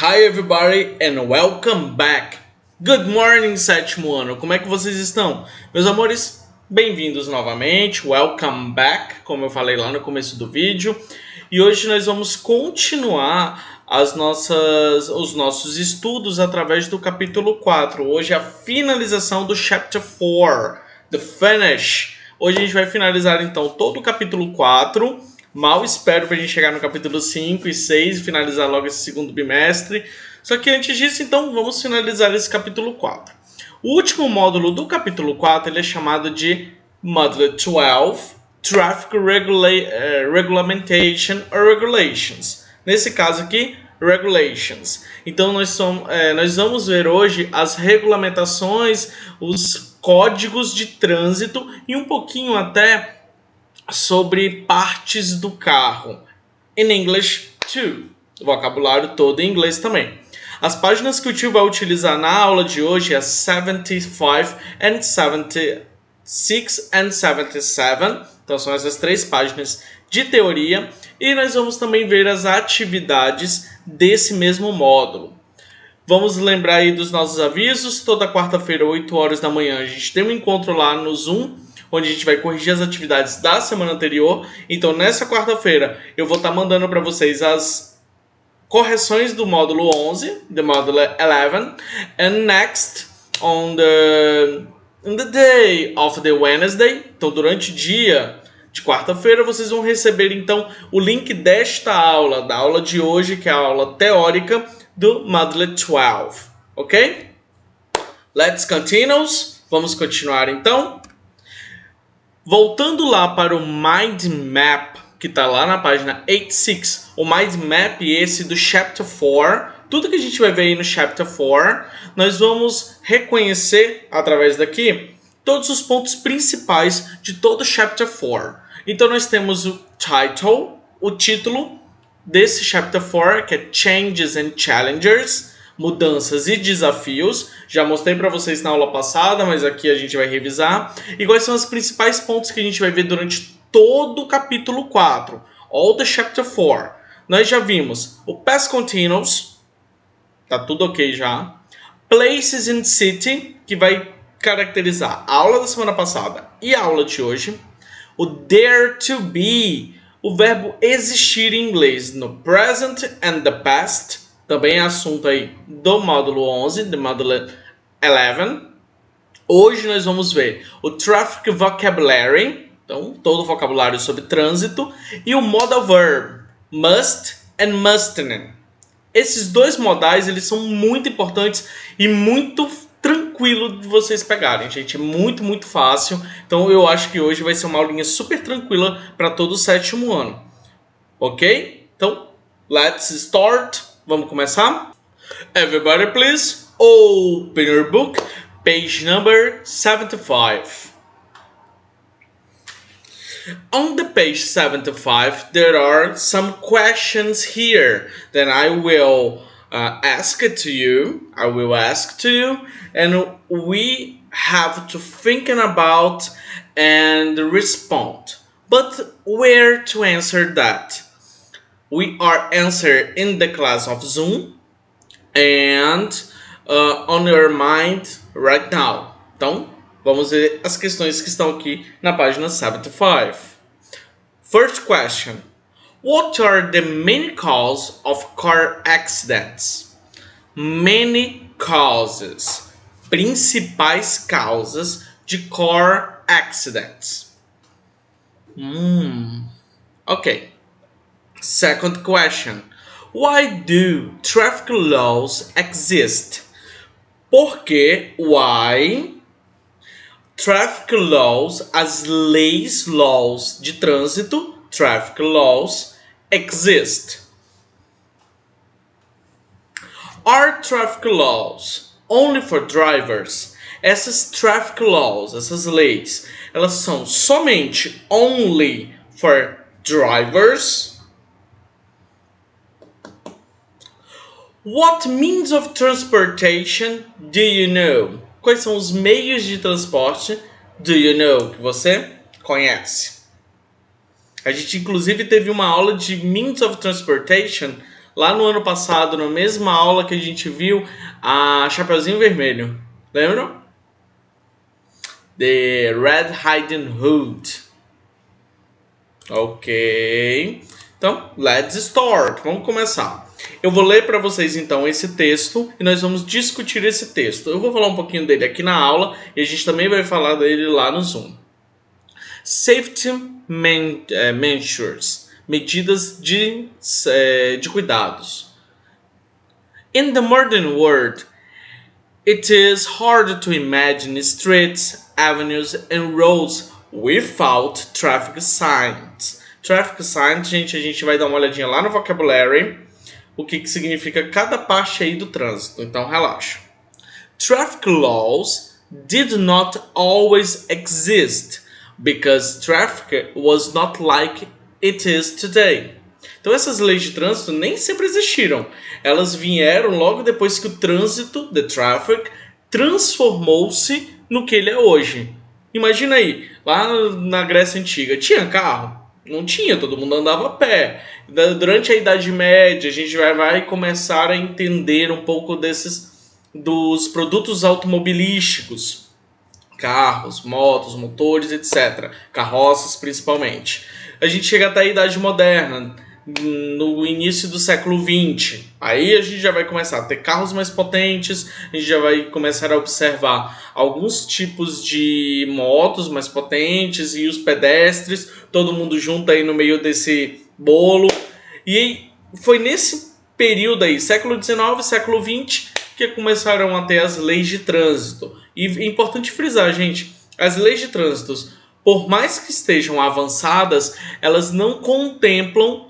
Hi everybody and welcome back. Good morning, sétimo ano. Como é que vocês estão? Meus amores, bem-vindos novamente. Welcome back, como eu falei lá no começo do vídeo. E hoje nós vamos continuar os nossos estudos através do capítulo 4. Hoje é a finalização do chapter 4, the finish. Hoje a gente vai finalizar então todo o capítulo 4. Mal espero pra gente chegar no capítulo 5 e 6 e finalizar logo esse segundo bimestre. Só que antes disso, então, vamos finalizar esse capítulo 4. O último módulo do capítulo 4 ele é chamado de Module 12, Traffic Regulamentation or Regulations. Nesse caso aqui, Regulations. Então, nós vamos ver hoje as regulamentações, os códigos de trânsito e um pouquinho até sobre partes do carro. In English too. O vocabulário todo em inglês também. As páginas que o tio vai utilizar na aula de hoje é 75 and 76 and 77. Então são essas três páginas de teoria. E nós vamos também ver as atividades desse mesmo módulo. Vamos lembrar aí dos nossos avisos. Toda quarta-feira, 8 horas da manhã, a gente tem um encontro lá no Zoom, onde a gente vai corrigir as atividades da semana anterior. Então, nessa quarta-feira, eu vou estar mandando para vocês as correções do módulo 11, do módulo 11. And next, on the day of the Wednesday, então durante o dia de quarta-feira, vocês vão receber então o link desta aula, da aula de hoje, que é a aula teórica do módulo 12. Ok? Let's continue. Vamos continuar então. Voltando lá para o Mind Map, que está lá na página 86, o Mind Map esse do Chapter 4, tudo que a gente vai ver aí no Chapter 4, nós vamos reconhecer, através daqui, todos os pontos principais de todo o Chapter 4. Então nós temos o title, o título desse Chapter 4, que é Changes and Challengers, mudanças e desafios. Já mostrei para vocês na aula passada, mas aqui a gente vai revisar. E quais são os principais pontos que a gente vai ver durante todo o capítulo 4, all the chapter 4. Nós já vimos o past continuous, tá tudo ok já. Places in city, que vai caracterizar a aula da semana passada e a aula de hoje. O dare to be, o verbo existir em inglês no present and the past, também é assunto aí do módulo 11, do módulo 11. Hoje nós vamos ver o Traffic Vocabulary, então todo o vocabulário sobre trânsito, e o Modal Verb, must and mustn't. Esses dois modais eles são muito importantes e muito tranquilo de vocês pegarem, gente. É muito, muito fácil. Então eu acho que hoje vai ser uma aulinha super tranquila para todo o sétimo ano. Ok? Então, let's start. Vamos começar? Everybody please open your book, page number 75. On the page 75 there are some questions here that I will ask to you. And we have to think about and respond. But where to answer that? We are answered in the class of Zoom and on your mind right now. Então, vamos ver as questões que estão aqui na página 75. First question. What are the many causes of car accidents? Many causes. Principais causas de car accidents. Ok. Second question. Why do traffic laws exist? Por que why traffic laws, as laws de trânsito, traffic laws, exist? Are traffic laws only for drivers? Essas traffic laws, essas leis, elas são somente only for drivers? What means of transportation do you know? Quais são os meios de transporte do you know que você conhece? A gente inclusive teve uma aula de means of transportation lá no ano passado, na mesma aula que a gente viu a Chapeuzinho Vermelho. Lembram? The Red Riding Hood. Ok. Então, let's start. Vamos começar. Eu vou ler para vocês então esse texto e nós vamos discutir esse texto. Eu vou falar um pouquinho dele aqui na aula e a gente também vai falar dele lá no Zoom. Safety measures. Medidas de cuidados. In the modern world, it is hard to imagine streets, avenues and roads without traffic signs. Traffic signs, gente, a gente vai dar uma olhadinha lá no vocabulary, o que significa cada parte aí do trânsito, então relaxa. Traffic laws did not always exist because traffic was not like it is today. Então essas leis de trânsito nem sempre existiram. Elas vieram logo depois que o trânsito, the traffic, transformou-se no que ele é hoje. Imagina aí, lá na Grécia Antiga, tinha carro? Não tinha, todo mundo andava a pé. Durante a Idade Média, a gente vai começar a entender um pouco dos produtos automobilísticos. Carros, motos, motores, etc. Carroças, principalmente. A gente chega até a Idade Moderna, no início do século XX. Aí a gente já vai começar a ter carros mais potentes, a gente já vai começar a observar alguns tipos de motos mais potentes e os pedestres, todo mundo junto aí no meio desse bolo. E foi nesse período aí, século XIX, século XX, que começaram a ter as leis de trânsito. E é importante frisar, gente, as leis de trânsito, por mais que estejam avançadas, elas não contemplam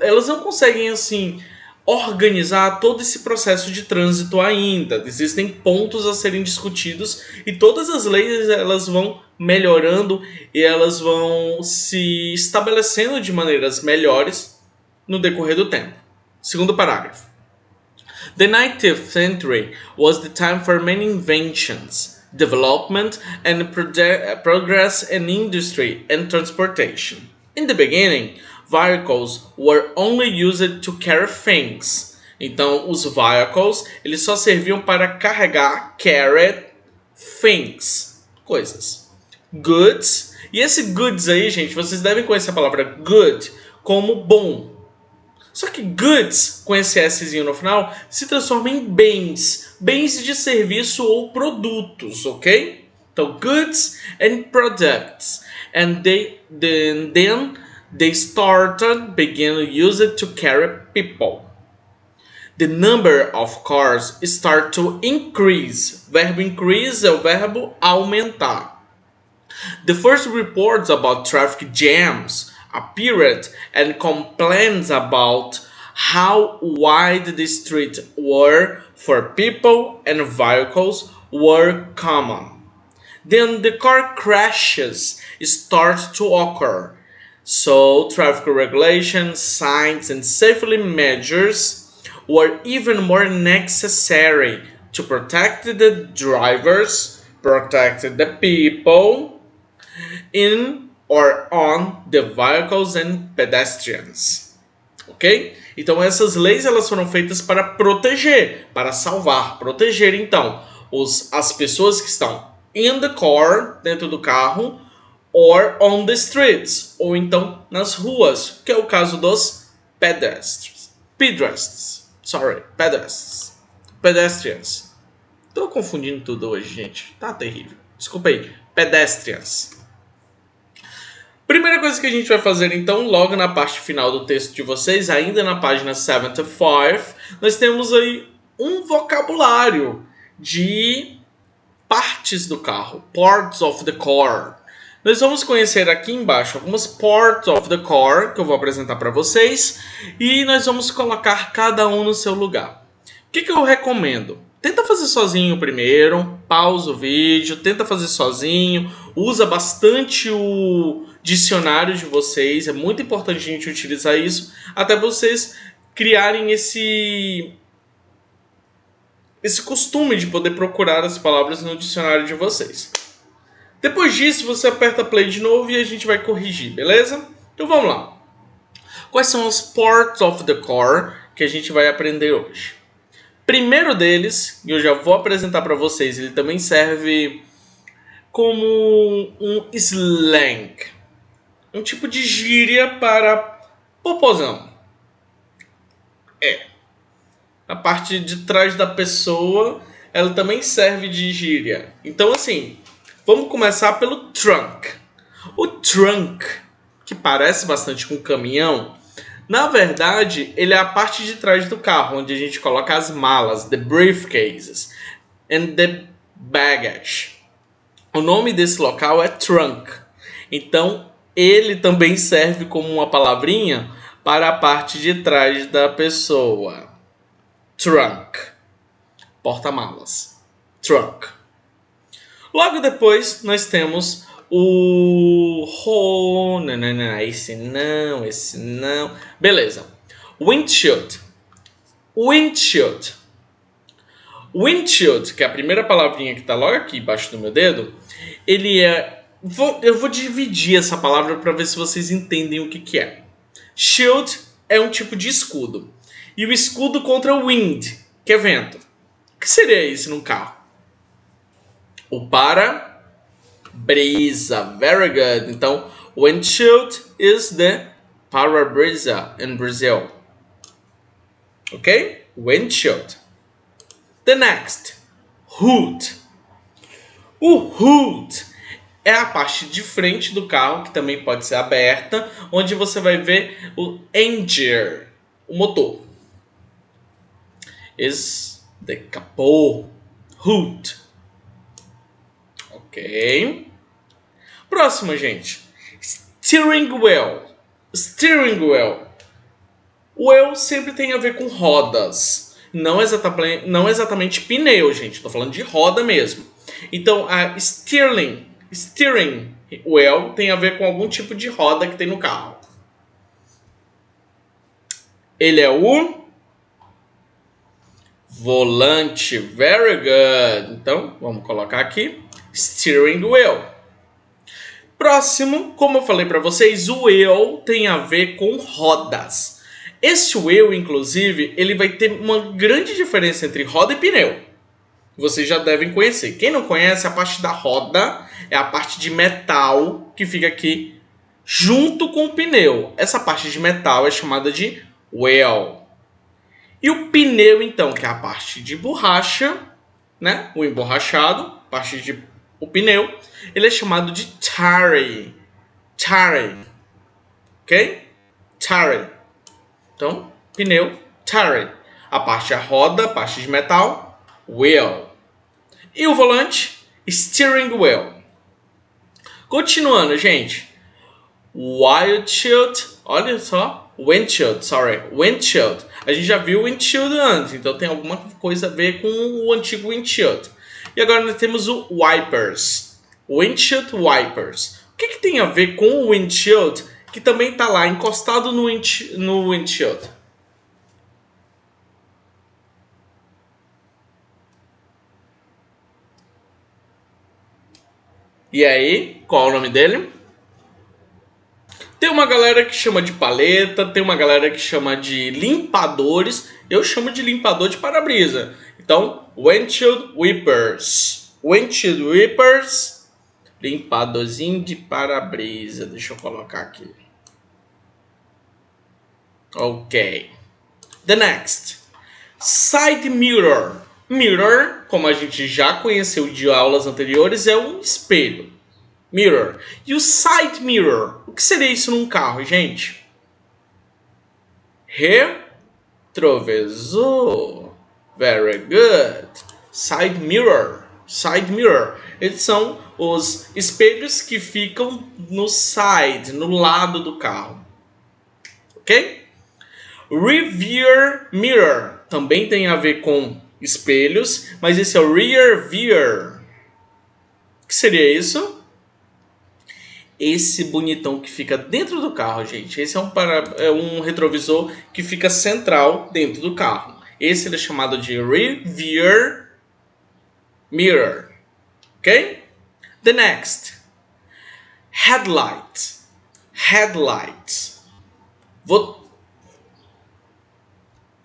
elas não conseguem assim organizar todo esse processo de trânsito ainda. Existem pontos a serem discutidos e todas as leis elas vão melhorando e elas vão se estabelecendo de maneiras melhores no decorrer do tempo. Segundo parágrafo. The 19th century was the time for many inventions, development and progress in industry and transportation. In the beginning, vehicles were only used to carry things. Então, os vehicles, eles só serviam para carregar, carry things, coisas. Goods, e esse goods aí, gente, vocês devem conhecer a palavra good como bom. Só que goods, com esse Szinho no final, se transforma em bens. Bens de serviço ou produtos, ok? Então, goods and products. And then they began used to carry people. The number of cars start to increase. Verbo increase é o verbo aumentar. The first reports about traffic jams appeared and complaints about how wide the streets were for people and vehicles were common. Then the car crashes start to occur. So traffic regulations, signs, and safety measures were even more necessary to protect the drivers, protect the people in or on the vehicles and pedestrians. Ok? Então essas leis elas foram feitas para proteger, para salvar, proteger então as pessoas que estão in the car, dentro do carro, or on the streets, ou então nas ruas, que é o caso dos pedestrians. Tô confundindo tudo hoje, gente. Tá terrível. Desculpa aí. Pedestrians. Primeira coisa que a gente vai fazer, então, logo na parte final do texto de vocês, ainda na página 75, nós temos aí um vocabulário de partes do carro. Parts of the car. Nós vamos conhecer aqui embaixo algumas parts of the car que eu vou apresentar para vocês e nós vamos colocar cada um no seu lugar. O que eu recomendo? Tenta fazer sozinho primeiro, pausa o vídeo, tenta fazer sozinho, usa bastante o dicionário de vocês, é muito importante a gente utilizar isso, até vocês criarem esse costume de poder procurar as palavras no dicionário de vocês. Depois disso, você aperta play de novo e a gente vai corrigir, beleza? Então vamos lá. Quais são os parts of the car que a gente vai aprender hoje? Primeiro deles, e eu já vou apresentar para vocês, ele também serve como um slang, um tipo de gíria para popozão. A parte de trás da pessoa, ela também serve de gíria. Então, assim, vamos começar pelo trunk. O trunk, que parece bastante com um caminhão, na verdade, ele é a parte de trás do carro, onde a gente coloca as malas, the briefcases, and the baggage. O nome desse local é trunk. Então, ele também serve como uma palavrinha para a parte de trás da pessoa. Trunk. Porta-malas. Trunk. Logo depois, nós temos o... Não, esse não. Beleza. Windshield. Windshield, que é a primeira palavrinha que está logo aqui embaixo do meu dedo, ele é... Eu vou dividir essa palavra para ver se vocês entendem o que é. Shield é um tipo de escudo. E o escudo contra o wind, que é vento. O que seria isso num carro? O para-brisa. Very good. Então, windshield is the para-brisa in Brazil. Ok? Windshield. The next. Hood. O hood é a parte de frente do carro, que também pode ser aberta, onde você vai ver o engine, o motor. Is the capô. Hood. Ok. Próximo, gente. Steering wheel. Steering wheel. O wheel sempre tem a ver com rodas. Não exatamente pneu, gente. Estou falando de roda mesmo. Então, a steering wheel tem a ver com algum tipo de roda que tem no carro. Ele é o volante. Very good. Então, vamos colocar aqui. Steering wheel. Próximo, como eu falei para vocês, o wheel tem a ver com rodas. Esse wheel, inclusive, ele vai ter uma grande diferença entre roda e pneu. Vocês já devem conhecer. Quem não conhece, a parte da roda é a parte de metal que fica aqui junto com o pneu. Essa parte de metal é chamada de wheel. E o pneu, então, que é a parte de borracha, né? O emborrachado, parte de o pneu, ele é chamado de tire. Tire. Ok? Tire. Então, pneu, tire. A parte da roda, parte de metal, wheel. E o volante, steering wheel. Continuando, gente. Windshield. Olha só. Windshield. A gente já viu o windshield antes, então tem alguma coisa a ver com o antigo windshield. E agora nós temos o wipers. Windshield wipers. O que tem a ver com o windshield que também está lá encostado no windshield? E aí, qual é o nome dele? Tem uma galera que chama de paleta, tem uma galera que chama de limpadores. Eu chamo de limpador de para-brisa. Então, windshield wipers. Windshield wipers, limpadorzinho de para-brisa. Deixa eu colocar aqui. Ok. The next. Side mirror. Mirror, como a gente já conheceu de aulas anteriores, é um espelho. Mirror. E o side mirror? O que seria isso num carro, gente? Retrovisor. Very good. Side mirror. Side mirror. Eles são os espelhos que ficam no side, no lado do carro. Ok? Rear mirror. Também tem a ver com espelhos, mas esse é o rear view. O que seria isso? Esse bonitão que fica dentro do carro, gente. Esse é um retrovisor que fica central dentro do carro. Esse ele é chamado de rear mirror. Ok? The next. Headlight. Headlight. Vou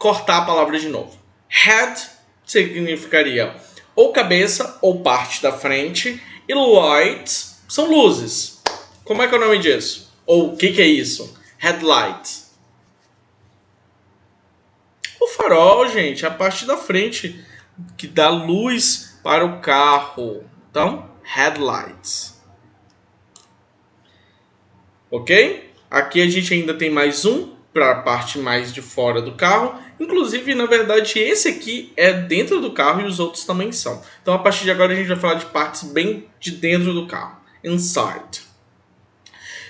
cortar a palavra de novo. Head significaria ou cabeça ou parte da frente. E lights são luzes. Como é que é o nome disso? Ou o que é isso? Headlight. O farol, gente, é a parte da frente que dá luz para o carro. Então, headlights. Ok? Aqui a gente ainda tem mais um para a parte mais de fora do carro. Inclusive, na verdade, esse aqui é dentro do carro e os outros também são. Então, a partir de agora, a gente vai falar de partes bem de dentro do carro. Inside.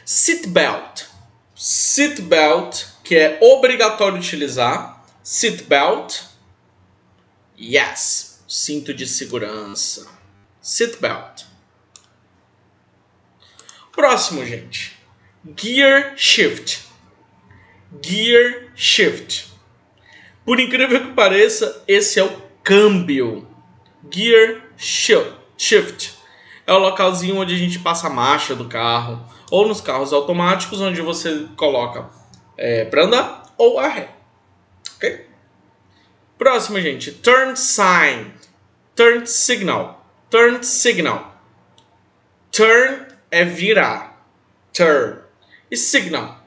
Seatbelt. Seatbelt, que é obrigatório utilizar. Seatbelt. Yes. Cinto de segurança. Seatbelt. Próximo, gente. Gear shift. Gear shift. Por incrível que pareça, esse é o câmbio. Gear shift. É o localzinho onde a gente passa a marcha do carro. Ou nos carros automáticos, onde você coloca para andar ou a ré. Ok? Próximo, gente. Turn sign. Turn signal. Turn signal. Turn é virar. Turn. E signal.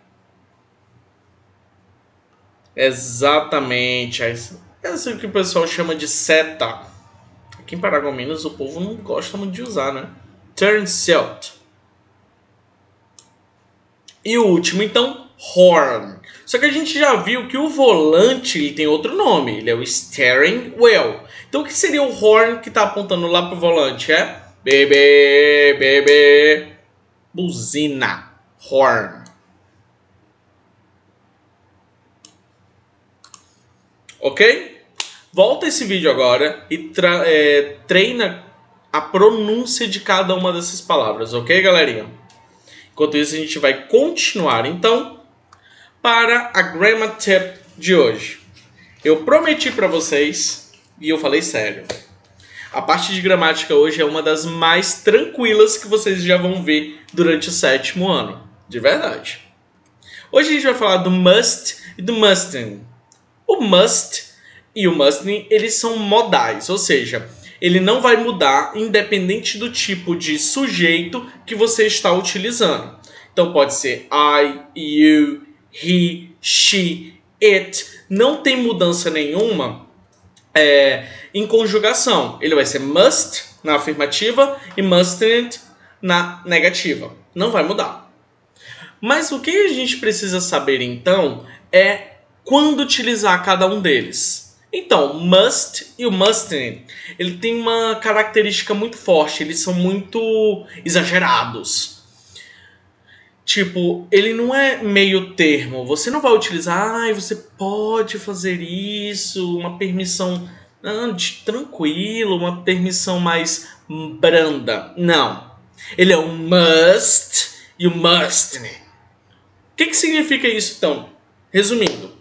Exatamente. É isso que o pessoal chama de seta. Aqui em Paragominas o povo não gosta muito de usar, né? Turn signal. E o último, então, horn. Só que a gente já viu que o volante ele tem outro nome. Ele é o steering wheel. Então o que seria o horn que está apontando lá para o volante? É bebê, bebê. Buzina. Horn. Ok? Volta esse vídeo agora e treina a pronúncia de cada uma dessas palavras, ok, galerinha? Enquanto isso, a gente vai continuar, então, para a Grammar Tip de hoje. Eu prometi para vocês, e eu falei sério, a parte de gramática hoje é uma das mais tranquilas que vocês já vão ver durante o 7º ano, de verdade. Hoje a gente vai falar do must e do mustn't. O must e o mustn't, eles são modais, ou seja, ele não vai mudar independente do tipo de sujeito que você está utilizando. Então pode ser I, you, he, she, it. Não tem mudança nenhuma em conjugação. Ele vai ser must na afirmativa e mustn't na negativa. Não vai mudar. Mas o que a gente precisa saber então é quando utilizar cada um deles. Então, must e o mustn't, ele tem uma característica muito forte, eles são muito exagerados. Tipo, ele não é meio termo, você não vai utilizar, você pode fazer isso, uma permissão tranquilo, uma permissão mais branda. Não, ele é um must e o mustn't. O que significa isso então? Resumindo,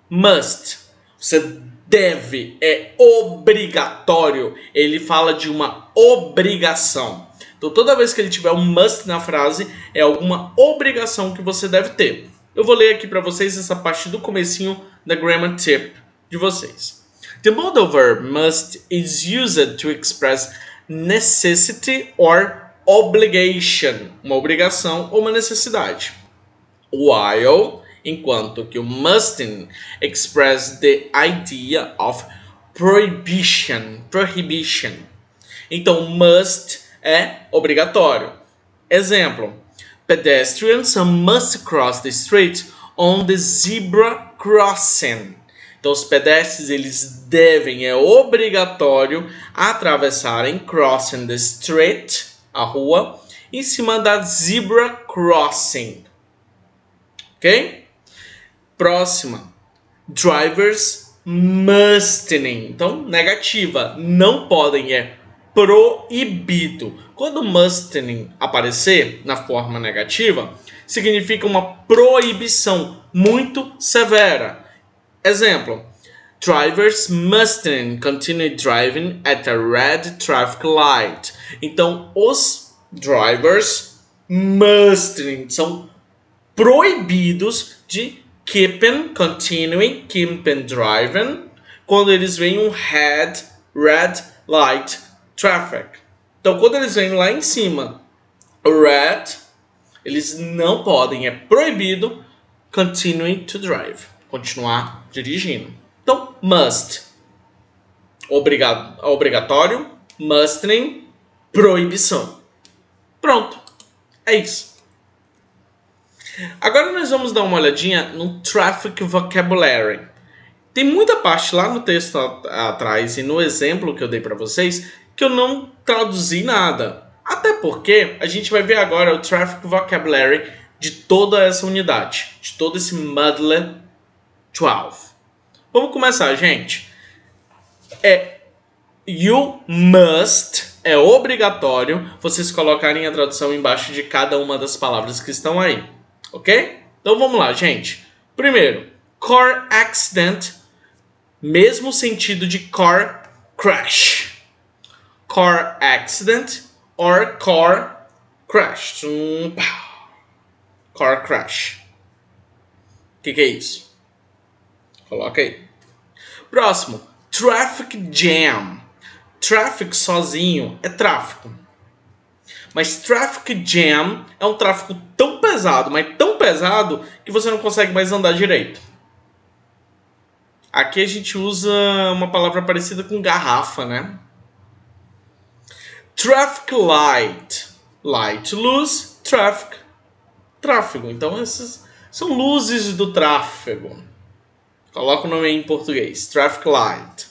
must, você deve, é obrigatório. Ele fala de uma obrigação. Então toda vez que ele tiver um must na frase, é alguma obrigação que você deve ter. Eu vou ler aqui para vocês essa parte do comecinho da Grammar Tip de vocês. The modal verb must is used to express necessity or obligation, uma obrigação ou uma necessidade. While, enquanto que o mustn't express the idea of prohibition. Então, must é obrigatório. Exemplo: pedestrians must cross the street on the zebra crossing. Então, os pedestres eles devem, é obrigatório, atravessarem crossing the street, a rua, em cima da zebra crossing. Ok? Próxima. Drivers mustn't. Então, negativa. Não podem, é proibido. Quando mustn't aparecer na forma negativa, significa uma proibição muito severa. Exemplo. Drivers mustn't continue driving at a red traffic light. Então, os drivers mustn't são proibidos de keeping, continuing, keeping driving, quando eles veem um red light traffic. Então, quando eles vêm lá em cima, red, eles não podem, é proibido, continuing to drive, continuar dirigindo. Então, must, obrigatório, mustn't, proibição. Pronto, é isso. Agora nós vamos dar uma olhadinha no traffic vocabulary. Tem muita parte lá no texto atrás e no exemplo que eu dei para vocês que eu não traduzi nada. Até porque a gente vai ver agora o traffic vocabulary de toda essa unidade, de todo esse Moodle 12. Vamos começar, gente. You must, é obrigatório vocês colocarem a tradução embaixo de cada uma das palavras que estão aí, ok? Então vamos lá, gente. Primeiro, car accident, mesmo sentido de car crash. Car accident or car crash. Car crash. O que é isso? Coloca aí. Próximo, traffic jam. Traffic sozinho é tráfego. Mas traffic jam é um tráfego tão pesado, mas tão pesado, que você não consegue mais andar direito. Aqui a gente usa uma palavra parecida com garrafa, né? Traffic light. Light, luz, traffic, tráfego. Então essas são luzes do tráfego. Coloca o nome aí em português. Traffic light.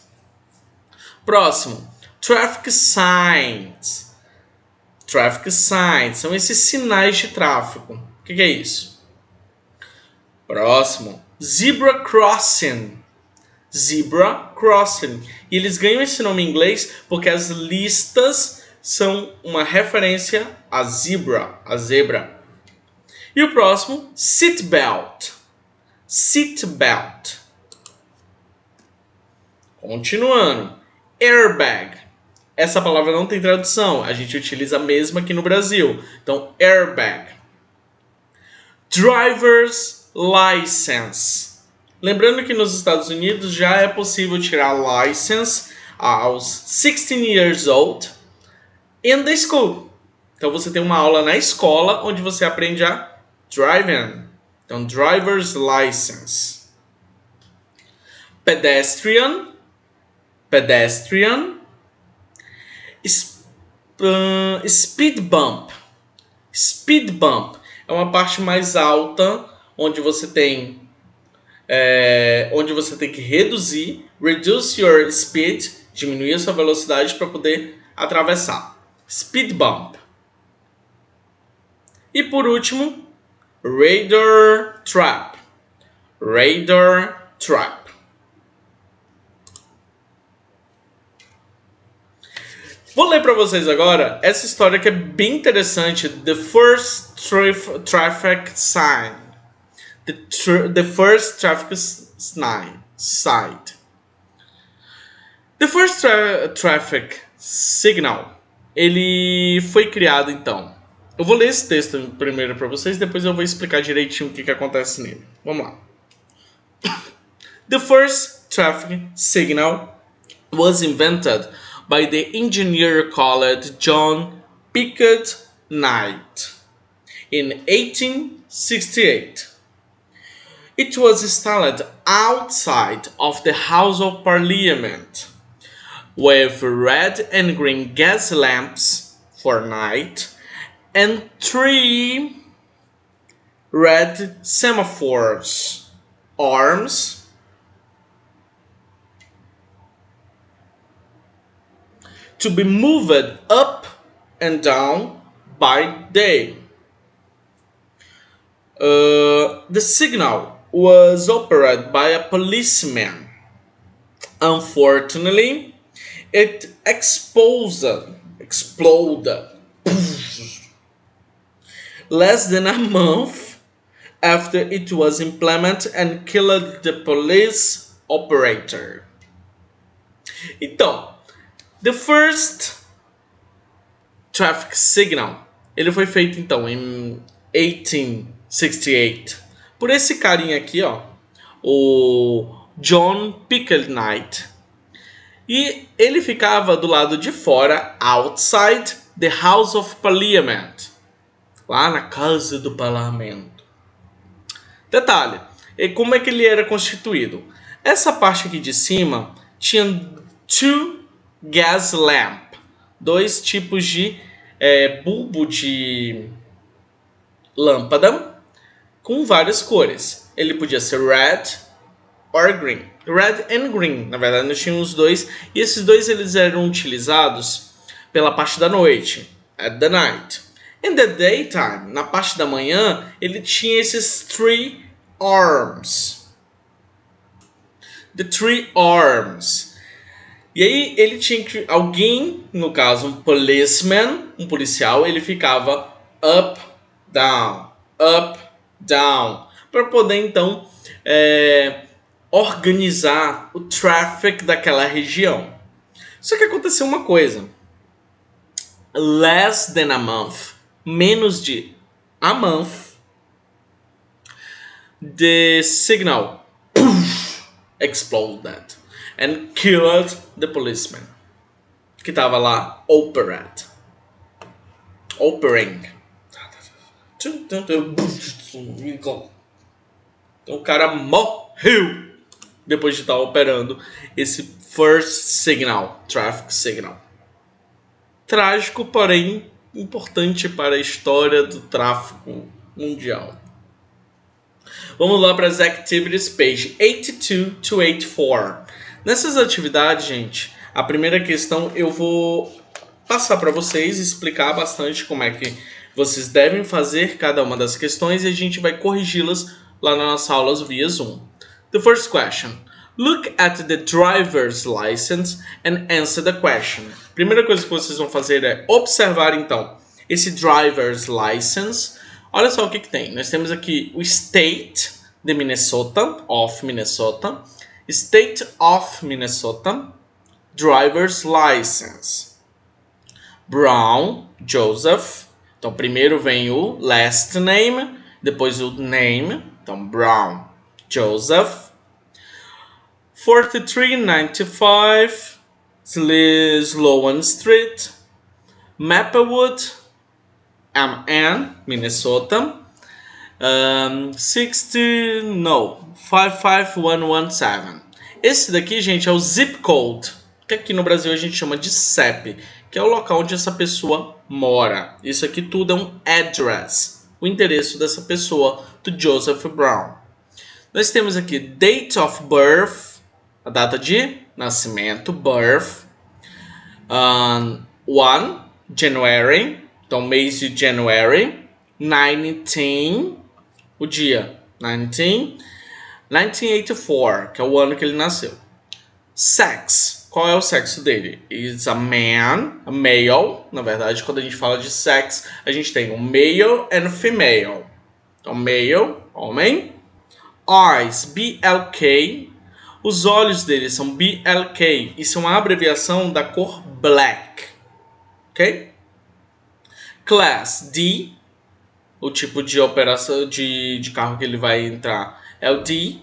Próximo. Traffic signs. Traffic signs são esses sinais de tráfego. O que é isso? Próximo. Zebra crossing. Zebra crossing. E eles ganham esse nome em inglês porque as listas são uma referência a zebra, a zebra. E o próximo, seatbelt. Seatbelt. Continuando. Airbag. Essa palavra não tem tradução. A gente utiliza a mesma aqui no Brasil. Então, airbag. Driver's license. Lembrando que nos Estados Unidos já é possível tirar license aos 16 years old in the school. Então, você tem uma aula na escola onde você aprende a driving. Então, driver's license. Pedestrian. Pedestrian. Speed bump. Speed bump é uma parte mais alta onde você tem que reduzir, reduce your speed, diminuir a sua velocidade para poder atravessar. Speed bump. E por último, radar trap. Radar trap. Vou ler para vocês agora essa história que é bem interessante. The first traffic sign. The first traffic sign. The first traffic signal. Ele foi criado então. Eu vou ler esse texto primeiro para vocês, depois eu vou explicar direitinho o que acontece nele. Vamos lá. The first traffic signal was invented by the engineer called John Pickett Knight in 1868. It was installed outside of the House of Parliament with red and green gas lamps for night and 3 red semaphores arms to be moved up and down by day. The signal was operated by a policeman. Unfortunately, it exploded less than a month after it was implemented and killed the police operator. Então, the first traffic signal, ele foi feito então em 1868 por esse carinha aqui, ó, o John Pickenight. E ele ficava do lado de fora, outside the House of Parliament, lá na Casa do Parlamento. Detalhe, e como é que ele era constituído? Essa parte aqui de cima tinha two gas lamp, dois tipos de bulbo de lâmpada com várias cores. Ele podia ser red or green. Red and green, na verdade nós tínhamos dois, e esses dois eles eram utilizados pela parte da noite, at the night. In the daytime, na parte da manhã, ele tinha esses three arms. The three arms. E aí ele tinha que, alguém, no caso um policeman, um policial, ele ficava up, down, para poder então organizar o traffic daquela região. Só que aconteceu uma coisa. Less than a month, menos de a month, the signal exploded and killed the policeman que estava lá operating. Então o cara morreu depois de estar operando esse first signal, traffic signal. Trágico, porém importante para a história do tráfego mundial. Vamos lá para as activities, page 82 to 84. Nessas atividades, gente, a primeira questão eu vou passar para vocês, explicar bastante como é que vocês devem fazer cada uma das questões e a gente vai corrigi-las lá nas nossas aulas via Zoom. The first question. Look at the driver's license and answer the question. Primeira coisa que vocês vão fazer é observar, então, esse driver's license. Olha só o que tem. Nós temos aqui o State de Minnesota, of Minnesota. State of Minnesota, driver's license. Brown, Joseph. Então, primeiro vem o last name, depois o name. Então, Brown, Joseph. 4395 Sloan Street, Maplewood, MN, Minnesota. 55117. Esse daqui, gente, é o zip code, que aqui no Brasil a gente chama de CEP, que é o local onde essa pessoa mora. Isso aqui tudo é um address, o endereço dessa pessoa, do Joseph Brown. Nós temos aqui date of birth, a data de nascimento, birth. 1 January, então mês de January. 19, o dia 1984, que é o ano que ele nasceu. Sex, qual é o sexo dele? Is a man, a male. Na verdade, quando a gente fala de sex, a gente tem o male and female. Então, male, homem. Eyes, BLK. Os olhos dele são BLK. Isso é uma abreviação da cor black. Ok? Class, D. O tipo de operação de carro que ele vai entrar é o D.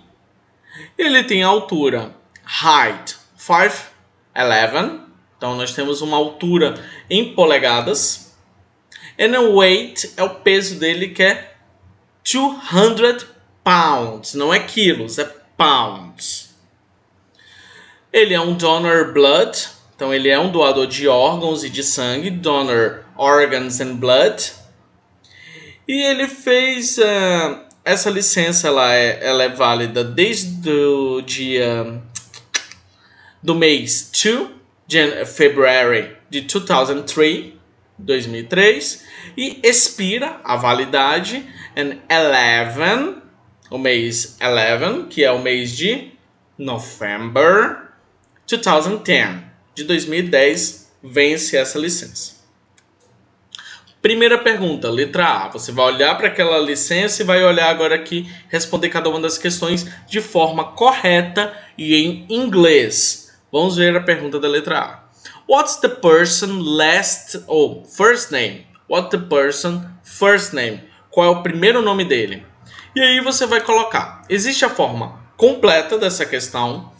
Ele tem a altura, height, 5'11". Então nós temos uma altura em polegadas. And weight é o peso dele, que é 200 pounds. Não é quilos, é pounds. Ele é um donor blood. Então ele é um doador de órgãos e de sangue. Donor organs and blood. E ele fez essa licença, ela é válida desde o dia do mês 2 de February de 2003, e expira a validade em 11, o mês 11, que é o mês de November 2010, de 2010, vence essa licença. Primeira pergunta, letra A. Você vai olhar para aquela licença e vai olhar agora aqui, responder cada uma das questões de forma correta e em inglês. Vamos ver a pergunta da letra A. What's the person first name? What's the person first name? Qual é o primeiro nome dele? E aí você vai colocar. Existe a forma completa dessa questão.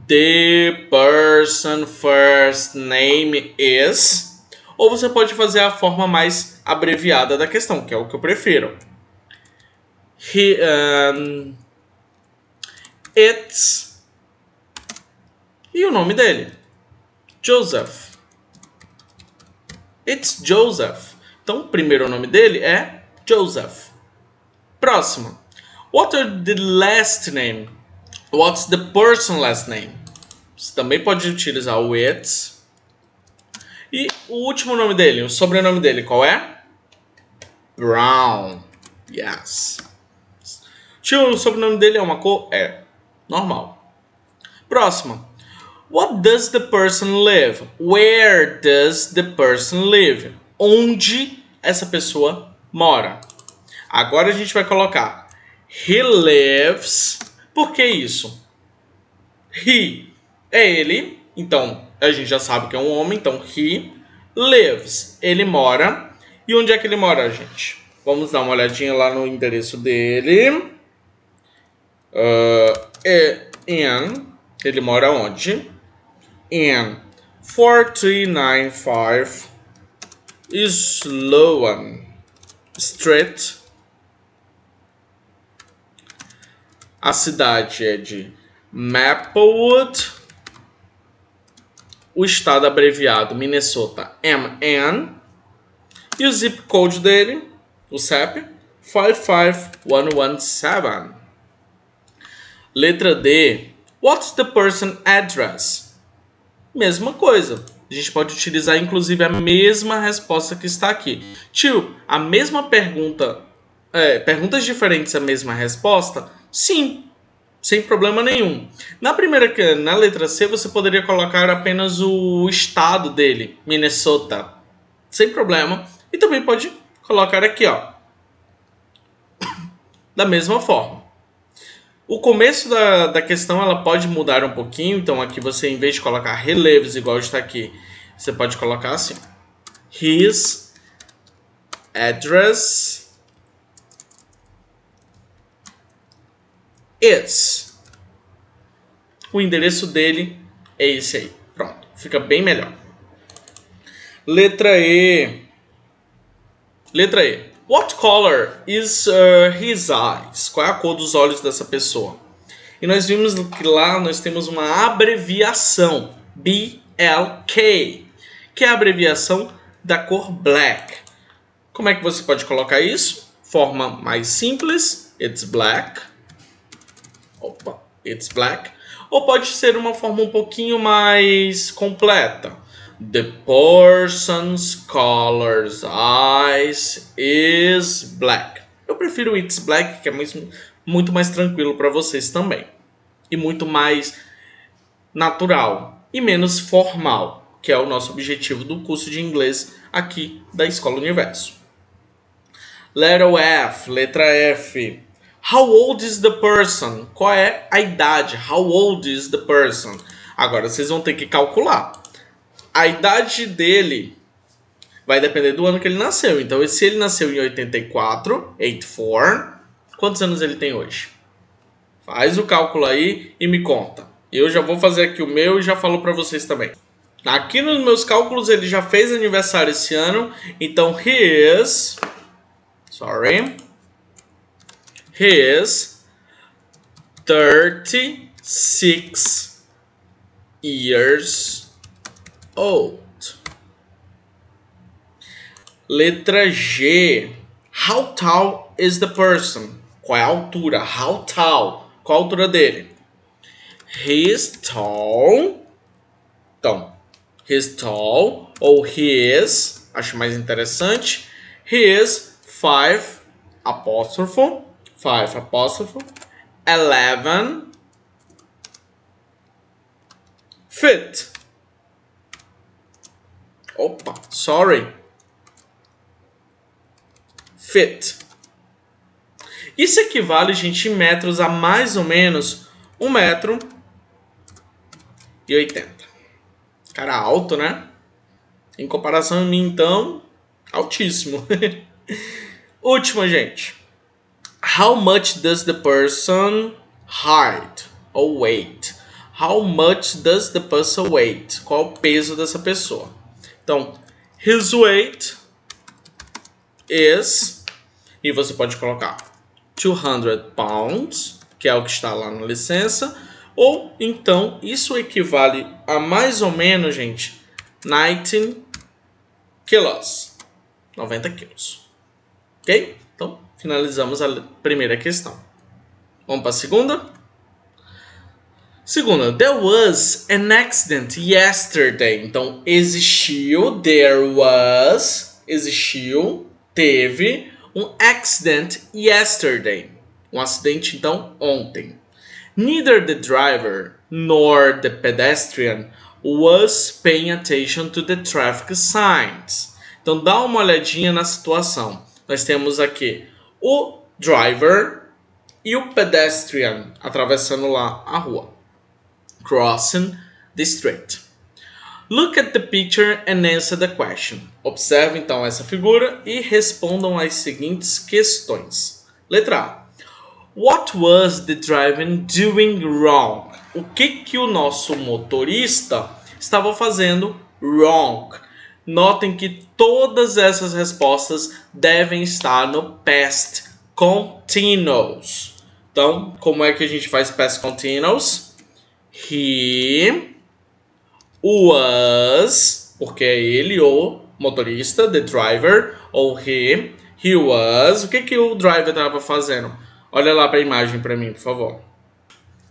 The person first name is. Ou você pode fazer a forma mais abreviada da questão, que é o que eu prefiro. It's. E o nome dele? Joseph. It's Joseph. Então, o primeiro nome dele é Joseph. Próximo. What are the last name? What's the person last name? Você também pode utilizar o it's. E o último nome dele, o sobrenome dele, qual é? Brown. Yes. O sobrenome dele é uma cor? É. Normal. Próximo. What does the person live? Where does the person live? Onde essa pessoa mora? Agora a gente vai colocar he lives. Por que isso? He é ele, então a gente já sabe que é um homem, então he lives. Ele mora. E onde é que ele mora, gente? Vamos dar uma olhadinha lá no endereço dele. Ele mora onde? In 4395 Sloan Street. A cidade é de Maplewood. O estado abreviado Minnesota, MN. E o zip code dele, o CEP, 55117. Letra D. What's the person address? Mesma coisa. A gente pode utilizar, inclusive, a mesma resposta que está aqui. Tio, a mesma pergunta... perguntas diferentes, a mesma resposta? Sim, sem problema nenhum. Na letra C, você poderia colocar apenas o estado dele, Minnesota. Sem problema. E também pode colocar aqui, ó. Da mesma forma. O começo da questão ela pode mudar um pouquinho. Então aqui você, em vez de colocar he lives, igual está aqui, você pode colocar assim. His address is. O endereço dele é esse aí. Pronto, fica bem melhor. Letra E. Letra E. What color is his eyes? Qual é a cor dos olhos dessa pessoa? E nós vimos que lá nós temos uma abreviação. BLK. Que é a abreviação da cor black. Como é que você pode colocar isso? Forma mais simples. It's black. Opa, it's black. Ou pode ser uma forma um pouquinho mais completa. The person's color's eyes is black. Eu prefiro it's black, que é muito mais tranquilo para vocês também. E muito mais natural. E menos formal, que é o nosso objetivo do curso de inglês aqui da Escola Universo. Letter F, letra F. How old is the person? Qual é a idade? How old is the person? Agora vocês vão ter que calcular. A idade dele vai depender do ano que ele nasceu. Então, se ele nasceu em 84, quantos anos ele tem hoje? Faz o cálculo aí e me conta. Eu já vou fazer aqui o meu e já falo para vocês também. Aqui nos meus cálculos ele já fez aniversário esse ano. Então, he is 36 years old. Letra G. How tall is the person? Qual é a altura? How tall? Qual a altura dele? He is tall. Então, he is tall. Ou he is. Acho mais interessante. He is 5 apóstrofo 11 feet. Opa, sorry. Feet. Isso equivale, gente, em metros a mais ou menos 1,80 m. Cara alto, né? Em comparação a mim, então, altíssimo. Última, gente. How much does the person... height ou weight. How much does the person weigh? Qual o peso dessa pessoa? Então, his weight is, e você pode colocar 200 pounds, que é o que está lá na licença, ou então isso equivale a mais ou menos, gente, 19 quilos, 90 quilos. Ok? Então, finalizamos a primeira questão. Vamos para a segunda? Segunda, there was an accident yesterday. Então, existiu, teve um accident yesterday. Um acidente, então, ontem. Neither the driver nor the pedestrian was paying attention to the traffic signs. Então, dá uma olhadinha na situação. Nós temos aqui o driver e o pedestrian atravessando lá a rua. Crossing the street. Look at the picture and answer the question. Observe então essa figura e respondam as seguintes questões. Letra A. What was the driver doing wrong? O que o nosso motorista estava fazendo wrong? Notem que todas essas respostas devem estar no past continuous. Então, como é que a gente faz past continuous? He was, porque é ele o motorista, the driver, ou he was. O que o driver estava fazendo? Olha lá para a imagem para mim, por favor.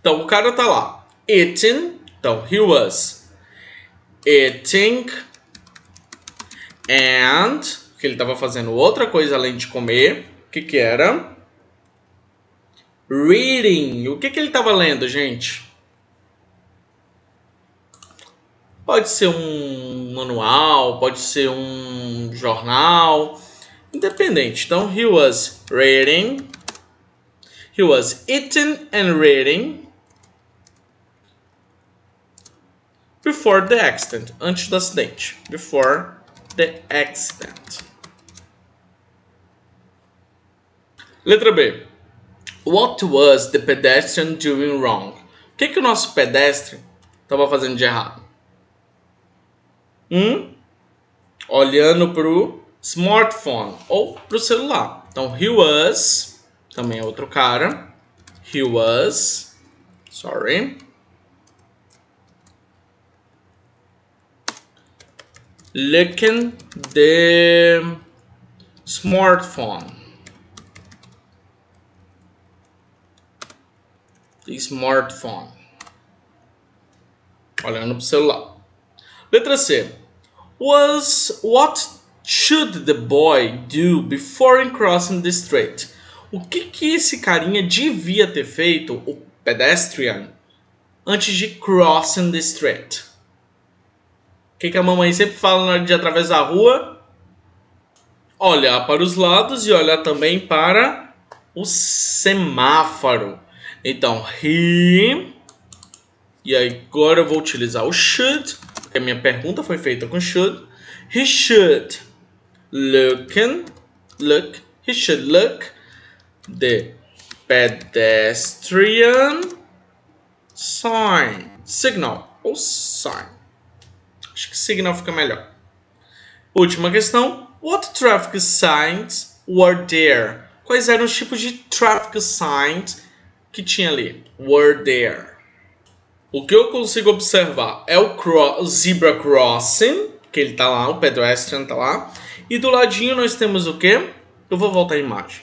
Então, o cara tá lá, eating. Então, he was eating. And, que ele estava fazendo outra coisa além de comer. O que era? Reading. O que ele estava lendo, gente? Pode ser um manual, pode ser um jornal, independente. Então, he was reading. He was eating and reading before the accident. Antes do acidente. Before the accident. Letra B. What was the pedestrian doing wrong? O que o nosso pedestre estava fazendo de errado? Olhando para o smartphone ou para o celular. Então, he was, também é outro cara. He was, looking the smartphone. The smartphone. Olhando para o celular. Letra C. What should the boy do before crossing the street? O que esse carinha devia ter feito, o pedestrian, antes de crossing the street? O que a mamãe sempre fala na hora de atravessar a rua? Olhar para os lados e olhar também para o semáforo. Então, he... E agora eu vou utilizar o should, porque a minha pergunta foi feita com should. He should look the pedestrian signal ou sign. Acho que signal fica melhor. Última questão. What traffic signs were there? Quais eram os tipos de traffic signs que tinha ali? Were there. O que eu consigo observar é o zebra crossing, que ele tá lá, o pedestrian tá lá. E do ladinho nós temos o quê? Eu vou voltar a imagem.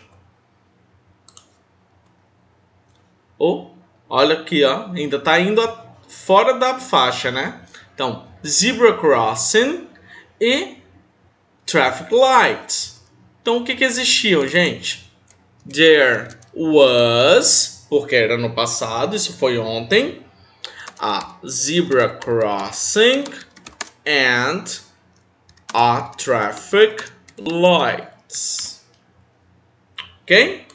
Olha aqui, ó, ainda tá indo fora da faixa, né? Então, zebra crossing e traffic lights. Então, o que existiam, gente? There was, porque era no passado, isso foi ontem, a zebra crossing and a traffic lights. Ok?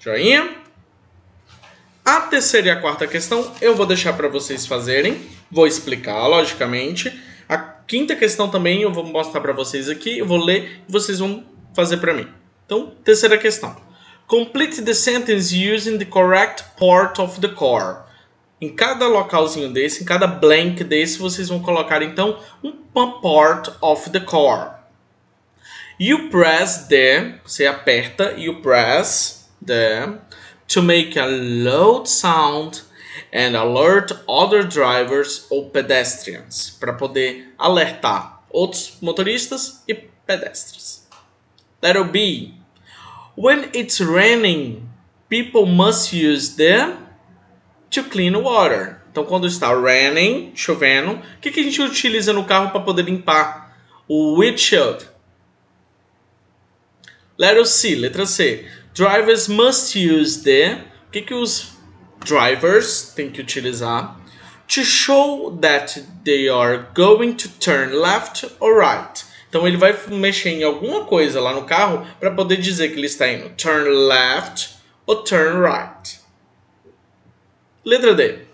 Joinha? A terceira e a quarta questão eu vou deixar para vocês fazerem. Vou explicar, logicamente. A quinta questão também eu vou mostrar para vocês aqui. Eu vou ler e vocês vão fazer para mim. Então, terceira questão. Complete the sentence using the correct part of the core. Em cada localzinho desse, em cada blank desse, vocês vão colocar então uma part of the core. You press the, você aperta, you press the, to make a loud sound and alert other drivers or pedestrians. Para poder alertar outros motoristas e pedestres. Letter B. When it's raining, people must use the to clean water. Então, quando está raining, chovendo, o que a gente utiliza no carro para poder limpar? O windshield. Letter C, letra C. Drivers must use the... O que os drivers têm que utilizar? To show that they are going to turn left or right. Então ele vai mexer em alguma coisa lá no carro para poder dizer que ele está indo turn left ou turn right. Letra D.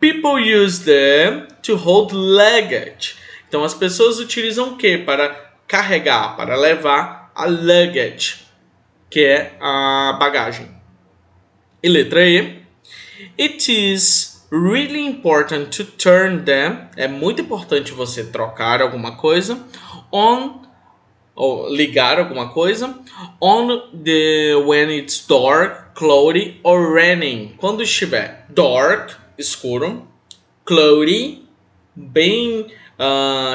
People use them to hold luggage. Então as pessoas utilizam o que para carregar, para levar a luggage, que é a bagagem. E letra E. It is really important to turn them. É muito importante você trocar alguma coisa. On, ou ligar alguma coisa. On the when it's dark, cloudy or raining. Quando estiver dark, escuro, cloudy, bem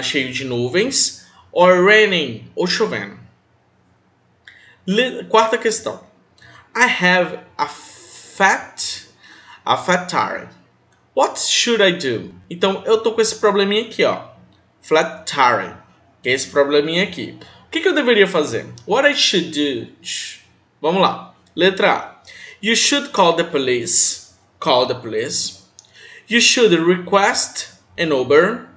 cheio de nuvens, or raining, ou chovendo. Quarta questão. I have a fat tire. What should I do? Então, eu tô com esse probleminha aqui, ó. Flat tire. Que é esse probleminha aqui. O que eu deveria fazer? What I should do? Vamos lá. Letra A. You should call the police. Call the police. You should request an Uber.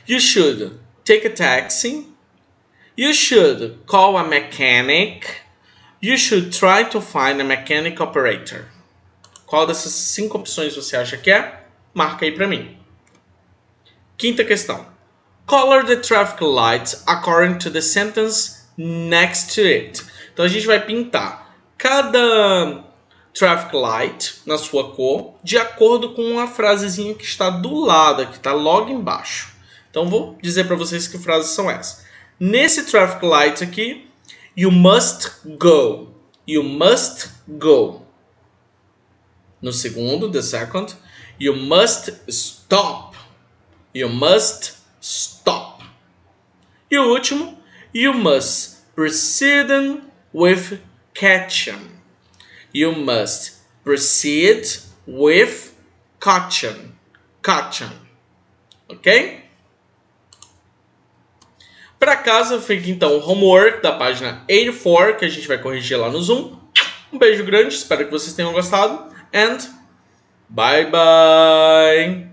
You should take a taxi. You should call a mechanic. You should try to find a mechanic operator. Qual dessas 5 opções você acha que é? Marca aí pra mim. Quinta questão. Color the traffic lights according to the sentence next to it. Então a gente vai pintar cada traffic light na sua cor de acordo com a frasezinha que está do lado, que está logo embaixo. Então vou dizer para vocês que frases são essas. Nesse traffic light aqui, you must go. You must go. No segundo, the second, you must stop. You must stop. E o último, you must proceed with caution. You must proceed with caution. Caution. Ok? Para casa fica então o homework da página 84, que a gente vai corrigir lá no Zoom. Um beijo grande, espero que vocês tenham gostado. And bye bye!